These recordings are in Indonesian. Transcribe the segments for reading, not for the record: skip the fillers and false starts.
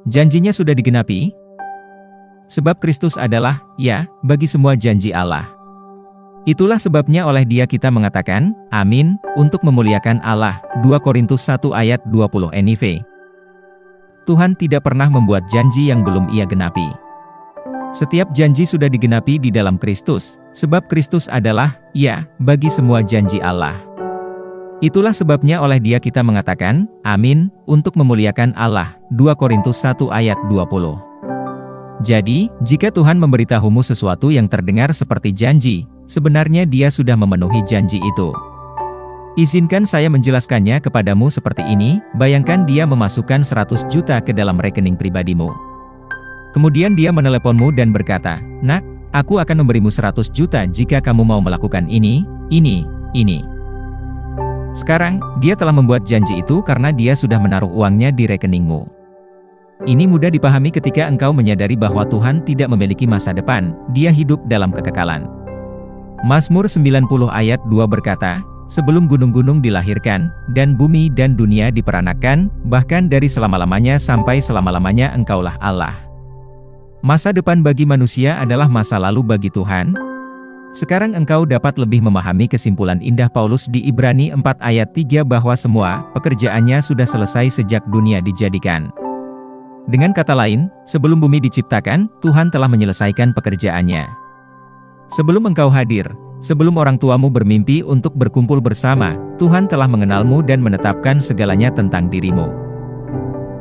Janjinya sudah digenapi? Sebab Kristus adalah, ya, bagi semua janji Allah. Itulah sebabnya oleh Dia kita mengatakan, amin, untuk memuliakan Allah. 2 Korintus 1 ayat 20 NIV. Tuhan tidak pernah membuat janji yang belum Ia genapi. Setiap janji sudah digenapi di dalam Kristus, sebab Kristus adalah, ya, bagi semua janji Allah. Itulah sebabnya oleh Dia kita mengatakan, amin, untuk memuliakan Allah. 2 Korintus 1 ayat 20. Jadi, jika Tuhan memberitahumu sesuatu yang terdengar seperti janji, sebenarnya Dia sudah memenuhi janji itu. Izinkan saya menjelaskannya kepadamu seperti ini, bayangkan Dia memasukkan 100 juta ke dalam rekening pribadimu. Kemudian Dia meneleponmu dan berkata, "Nak, aku akan memberimu 100 juta jika kamu mau melakukan ini. Sekarang, Dia telah membuat janji itu karena Dia sudah menaruh uangnya di rekeningmu. Ini mudah dipahami ketika engkau menyadari bahwa Tuhan tidak memiliki masa depan, Dia hidup dalam kekekalan. Mazmur 90 ayat 2 berkata, sebelum gunung-gunung dilahirkan, dan bumi dan dunia diperanakkan, bahkan dari selama-lamanya sampai selama-lamanya Engkaulah Allah. Masa depan bagi manusia adalah masa lalu bagi Tuhan. Sekarang engkau dapat lebih memahami kesimpulan indah Paulus di Ibrani 4 ayat 3 bahwa semua pekerjaannya sudah selesai sejak dunia dijadikan. Dengan kata lain, sebelum bumi diciptakan, Tuhan telah menyelesaikan pekerjaannya. Sebelum engkau hadir, sebelum orang tuamu bermimpi untuk berkumpul bersama, Tuhan telah mengenalmu dan menetapkan segalanya tentang dirimu.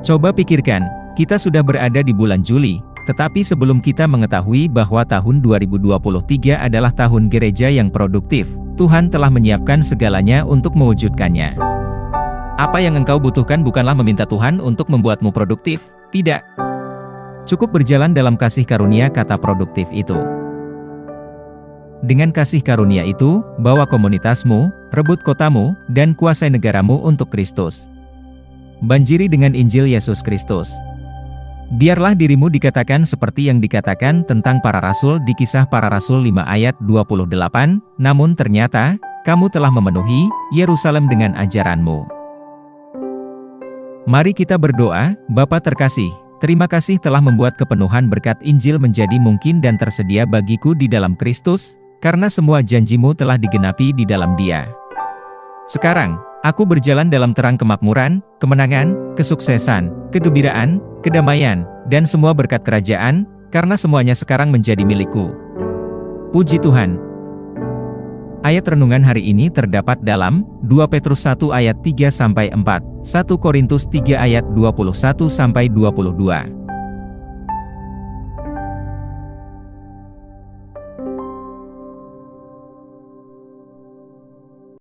Coba pikirkan, kita sudah berada di bulan Juli, tetapi sebelum kita mengetahui bahwa tahun 2023 adalah tahun gereja yang produktif, Tuhan telah menyiapkan segalanya untuk mewujudkannya. Apa yang engkau butuhkan bukanlah meminta Tuhan untuk membuatmu produktif, tidak. Cukup berjalan dalam kasih karunia kata produktif itu. Dengan kasih karunia itu, bawa komunitasmu, rebut kotamu, dan kuasai negaramu untuk Kristus. Banjiri dengan Injil Yesus Kristus. Biarlah dirimu dikatakan seperti yang dikatakan tentang para rasul di Kisah Para Rasul 5 ayat 28, namun ternyata, kamu telah memenuhi Yerusalem dengan ajaranmu. Mari kita berdoa. Bapa terkasih, terima kasih telah membuat kepenuhan berkat Injil menjadi mungkin dan tersedia bagiku di dalam Kristus, karena semua janjimu telah digenapi di dalam Dia. Sekarang, aku berjalan dalam terang kemakmuran, kemenangan, kesuksesan, kegembiraan, kedamaian, dan semua berkat kerajaan, karena semuanya sekarang menjadi milikku. Puji Tuhan. Ayat renungan hari ini terdapat dalam 2 Petrus 1 ayat 3-4, 1 Korintus 3 ayat 21-22.